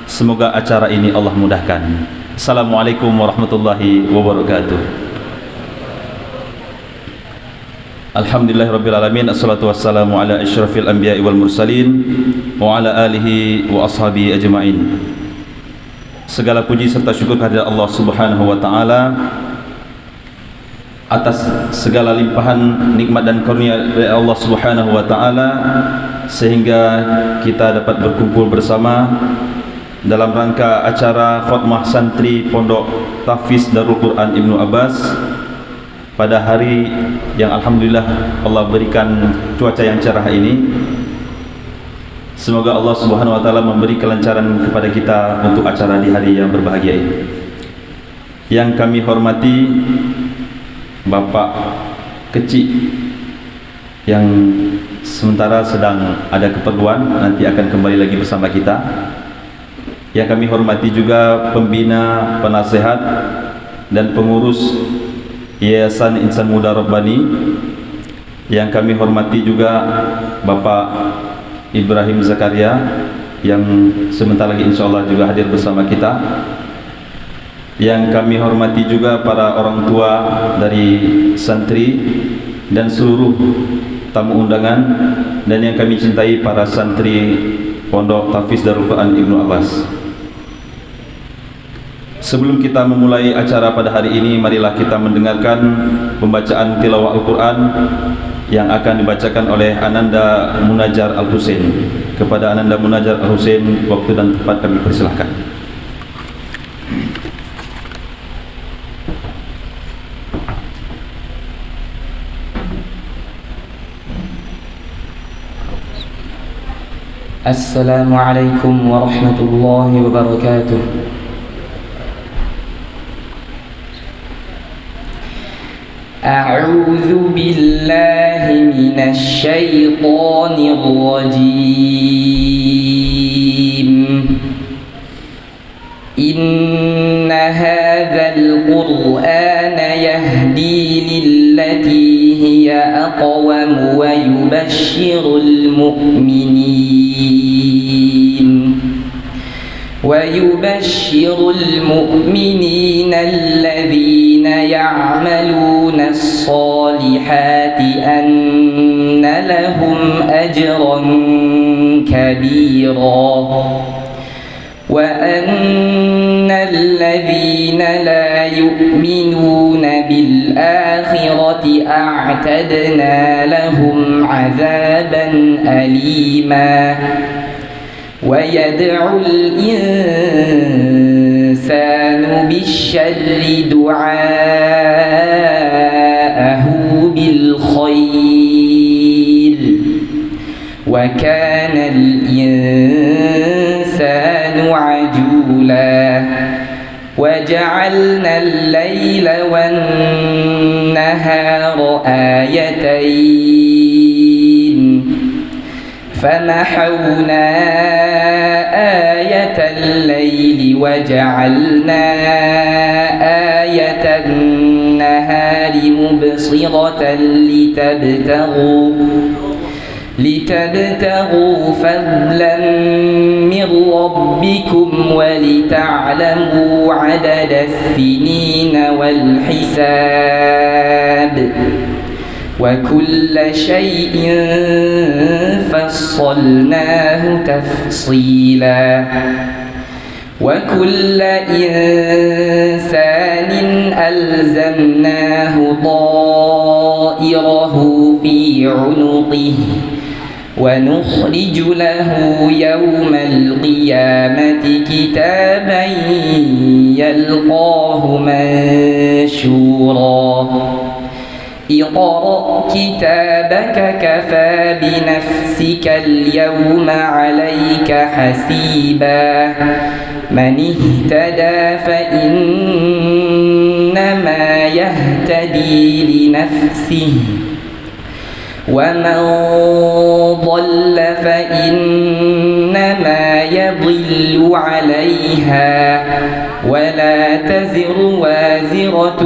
Semoga acara ini Allah mudahkan. Assalamualaikum warahmatullahi wabarakatuh. Alhamdulillahirrabbilalamin. Assalatu wassalamu ala asyrafil anbiya'i wal mursalin wa ala alihi wa ashabihi ajma'in. Segala puji serta syukur kehadirat Allah subhanahu wa ta'ala atas segala limpahan nikmat dan karunia dari Allah subhanahu wa ta'ala, sehingga kita dapat berkumpul bersama dalam rangka acara khutbah santri Pondok Tahfiz Darul Quran Ibnu Abbas pada hari yang alhamdulillah Allah berikan cuaca yang cerah ini. Semoga Allah subhanahu wa ta'ala memberi kelancaran kepada kita untuk acara di hari yang berbahagia ini. Yang kami hormati Bapak kecil yang sementara sedang ada keperluan, nanti akan kembali lagi bersama kita. Yang kami hormati juga pembina, penasehat dan pengurus Yayasan Insan Muda Rabbani. Yang kami hormati juga Bapak Ibrahim Zakaria yang sebentar lagi insyaallah juga hadir bersama kita. Yang kami hormati juga para orang tua dari santri dan seluruh tamu undangan, dan yang kami cintai para santri Pondok Tahfiz Darul Quran Ibnu Abbas. Sebelum kita memulai acara pada hari ini, marilah kita mendengarkan pembacaan tilawah Al-Quran yang akan dibacakan oleh Ananda Munajar Al-Husain. Kepada Ananda Munajar Al-Husain, waktu dan tempat kami persilahkan. Assalamualaikum warahmatullahi wabarakatuh. A'udzu billahi minasy syaithanir rajim. Inna hadzal qur'ana yahdi lillati hiya aqwam wa yubashshirul mu'minin الذين يعملون الصالحات أن لهم أجرا كبيرا وأن الذين لا يؤمنون بالآخرة أعتدنا لهم عذابا أليما ويدعو الإنسان بالشر دعاءه بالخير وكان الإنسان عجولا وجعلنا الليل والنهار آيتين فمحونا آية الليل وجعلنا آية النهار مبصرة لتبتغوا فضلا من ربكم ولتعلموا عدد السنين والحساب وكل شيء فصلناه تفصيلا وكل إنسان ألزمناه طائره في عنقه ونخرج له يوم القيامة كتابا يلقاه منشورا اقرأ كتابك كفى بنفسك اليوم عليك حسيبا من اهتدى فإنما يهتدي لنفسه ومن ضل فإنما يضل عليها ولا تزر وازرة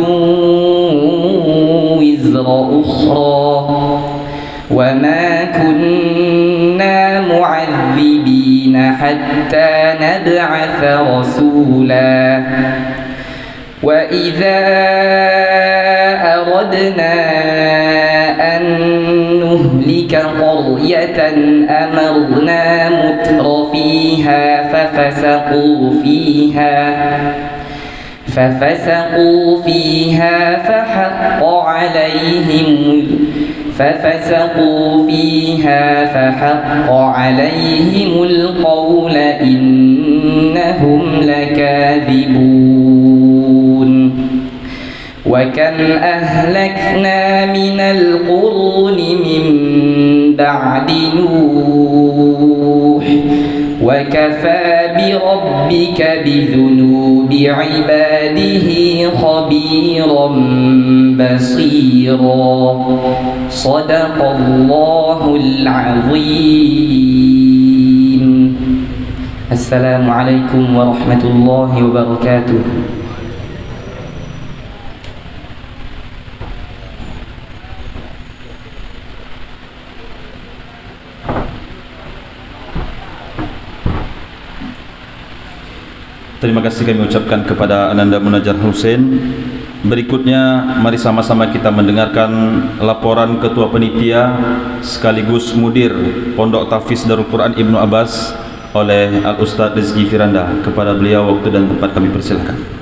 وزر أخرى وما كنا معذبين مبين حتى نبعث رسولا وإذا أردنا أن نهلك قرية أمرنا متر فيها ففسقوا فيها فحق عليهم القول إنهم لكاذبون وكم أهلكنا من القرون من بعد نوح وكفى بربك بذنوب عباده خبيرا بصيرا صدق الله العظيم. السلام عليكم ورحمة الله وبركاته. Terima kasih kami ucapkan kepada Ananda Munajjar Hussein. Berikutnya mari sama-sama kita mendengarkan laporan Ketua Penitia sekaligus Mudir Pondok Tahfiz Darul Quran Ibnu Abbas oleh Al-Ustaz Rizki Firanda. Kepada beliau waktu dan tempat kami persilakan.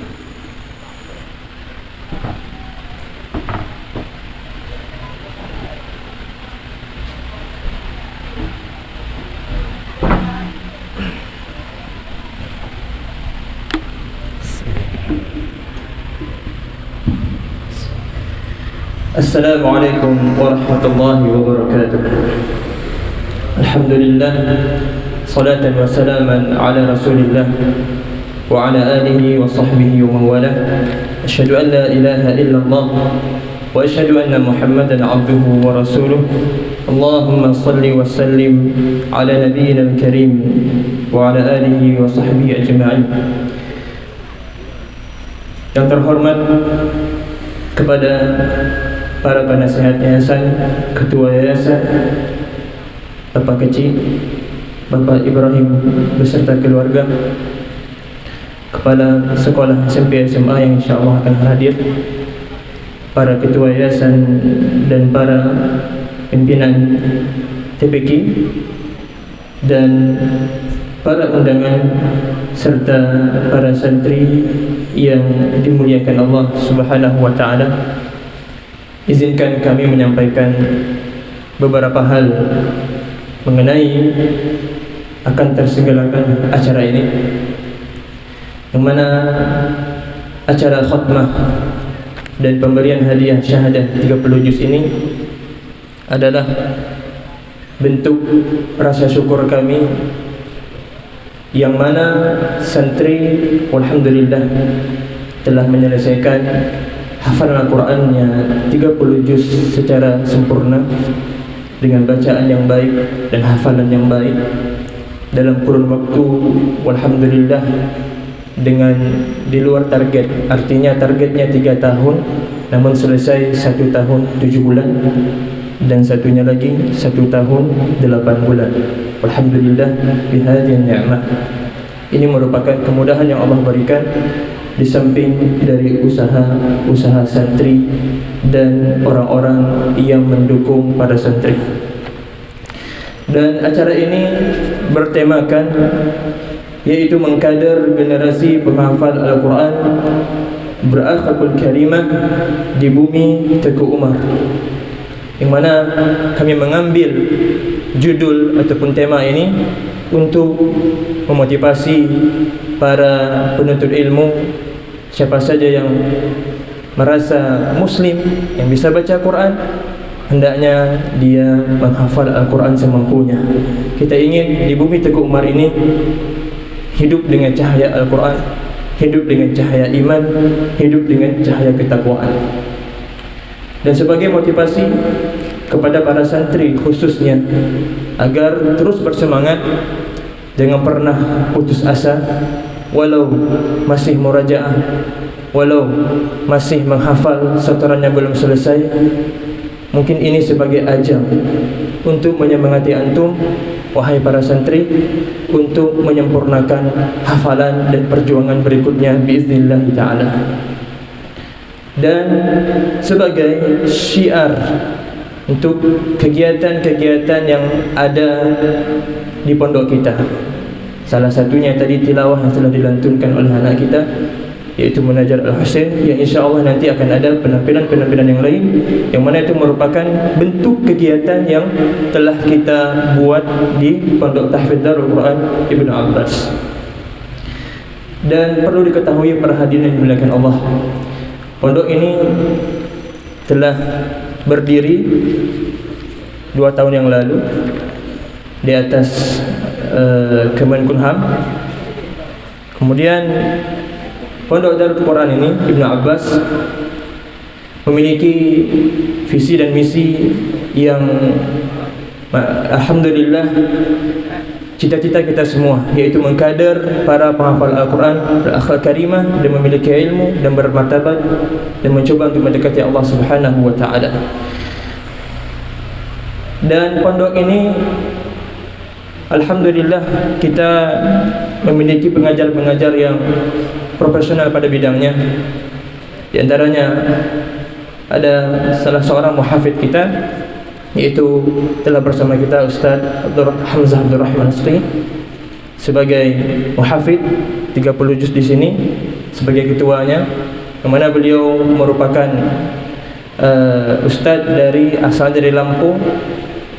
Assalamualaikum warahmatullahi wabarakatuh. Alhamdulillah, salatan wa salaman ala rasulillah wa ala alihi wa sahbihi wa mawalah. Asyhadu an la ilaha illallah wa asyhadu anna Muhammadan abduhu wa rasuluh. Allahumma salli wa sallim ala nabiyyina al-karim wa ala alihi wa sahbihi ajma'in. Yang terhormat kepada para penasihat yayasan, ketua yayasan, Bapak Kecil, Bapak Ibrahim beserta keluarga, kepala sekolah SMP SMA yang insyaAllah akan hadir, para ketua yayasan dan para pimpinan TPQ, dan para undangan serta para santri yang dimuliakan Allah Subhanahu wa ta'ala. Izinkan kami menyampaikan beberapa hal mengenai akan terselenggarakan acara ini, yang mana acara khutbah dan pemberian hadiah syahadah 30 juz ini adalah bentuk rasa syukur kami, yang mana santri alhamdulillah telah menyelesaikan hafalan Al-Qurannya 30 juz secara sempurna dengan bacaan yang baik dan hafalan yang baik dalam kurun waktu alhamdulillah dengan di luar target. Artinya targetnya 3 tahun namun selesai 1 tahun 7 bulan dan satunya lagi 1 tahun 8 bulan. Alhamdulillah bihadhihi ni'mah. Ini merupakan kemudahan yang Allah berikan di samping dari usaha santri dan orang-orang yang mendukung para santri. Dan acara ini bertemakan yaitu mengkader generasi penghafal Al-Quran berakhlakul karimah di bumi Teguh Umar, yang mana kami mengambil judul ataupun tema ini untuk memotivasi para penuntut ilmu, siapa saja yang merasa muslim, yang bisa baca Quran, hendaknya dia menghafal Al-Quran semampunya. Kita ingin di bumi Teguh Umar ini hidup dengan cahaya Al-Quran, hidup dengan cahaya iman, hidup dengan cahaya ketakwaan. Dan sebagai motivasi kepada para santri khususnya agar terus bersemangat, jangan pernah putus asa, walau masih murajaah, walau masih menghafal setorannya belum selesai. Mungkin ini sebagai ajang untuk menyemangati antum wahai para santri, untuk menyempurnakan hafalan dan perjuangan berikutnya biiznillah ta'ala. Dan sebagai syiar untuk kegiatan-kegiatan yang ada di pondok kita, salah satunya tadi tilawah yang telah dilantunkan oleh anak kita, yaitu Munajat Al-Husain, yang insyaAllah nanti akan ada penampilan-penampilan yang lain, yang mana itu merupakan bentuk kegiatan yang telah kita buat di Pondok Tahfidz Darul Quran Ibnu Abbas. Dan perlu diketahui para hadirin yang dimuliakan Allah, pondok ini telah berdiri 2 tahun yang lalu di atas Kemenkumham. Kemudian Pondok Darul Quran ini Ibnu Abbas memiliki visi dan misi yang alhamdulillah cita-cita kita semua, yaitu mengkader para penghafal Al-Quran berakhlak karimah dan memiliki ilmu dan bermartabat, dan mencoba untuk mendekati Allah Subhanahu wa ta'ala. Dan pondok ini alhamdulillah kita memiliki pengajar-pengajar yang profesional pada bidangnya. Di antaranya ada salah seorang muhafidz kita, yaitu telah bersama kita Ustaz Hamzah Abdul Rahman Asri sebagai muhafidz 30 juz di sini sebagai ketuanya, yang mana beliau merupakan ustaz asal dari Lampung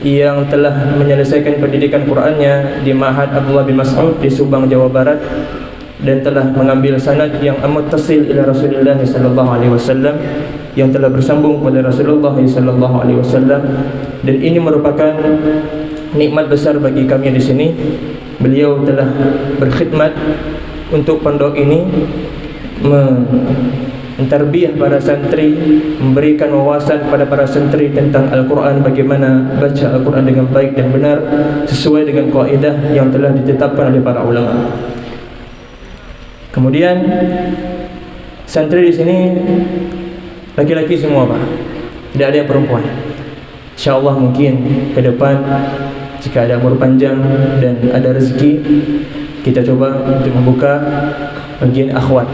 yang telah menyelesaikan pendidikan Qur'annya di Ma'had Abdullah bin Mas'ud di Subang, Jawa Barat, dan telah mengambil sanad yang muttasil ila Rasulullah sallallahu alaihi wasallam, yang telah bersambung kepada Rasulullah sallallahu alaihi wasallam. Dan ini merupakan nikmat besar bagi kami di sini. Beliau telah berkhidmat untuk pondok ini, mentarbiyah para santri, memberikan wawasan kepada para santri tentang Al-Quran, bagaimana baca Al-Quran dengan baik dan benar sesuai dengan kaidah yang telah ditetapkan oleh para ulama. Kemudian santri di sini laki-laki semua, Pak. Tidak ada yang perempuan. InsyaAllah mungkin ke depan jika ada umur panjang dan ada rezeki, kita coba untuk membuka bagian akhwat.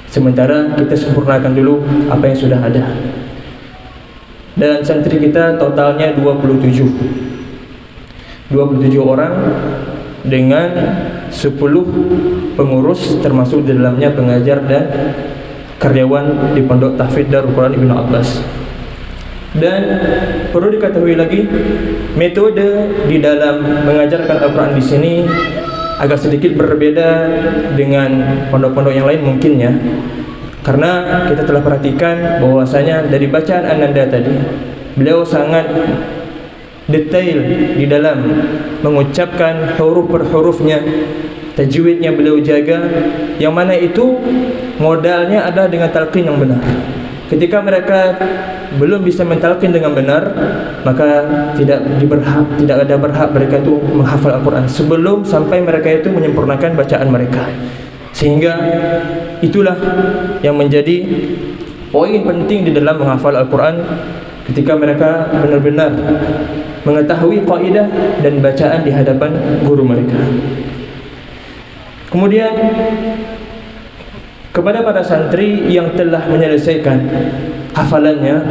Sementara kita sempurnakan dulu apa yang sudah ada. Dan santri kita totalnya 27 orang dengan 10 pengurus, termasuk di dalamnya pengajar dan karyawan di Pondok Tahfidz Darul Quran Ibnu Abbas. Dan perlu diketahui lagi, metode di dalam mengajarkan Al-Quran di sini agak sedikit berbeda dengan pondok-pondok yang lain mungkin ya, karena kita telah perhatikan bahwasanya dari bacaan Ananda tadi, beliau sangat detail di dalam mengucapkan huruf per hurufnya, tajwidnya beliau jaga, yang mana itu modalnya adalah dengan talqin yang benar. Ketika mereka belum bisa mentalqin dengan benar, maka tidak ada berhak mereka itu menghafal Al-Quran sebelum sampai mereka itu menyempurnakan bacaan mereka. Sehingga itulah yang menjadi poin penting di dalam menghafal Al-Quran, ketika mereka benar-benar mengetahui kaidah dan bacaan di hadapan guru mereka. Kemudian kepada para santri yang telah menyelesaikan hafalannya,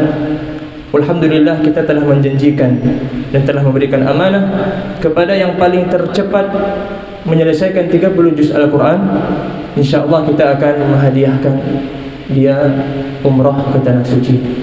alhamdulillah kita telah menjanjikan dan telah memberikan amanah kepada yang paling tercepat menyelesaikan 30 juz Al-Quran. InsyaAllah kita akan menghadiahkan dia umrah ke Tanah Suci.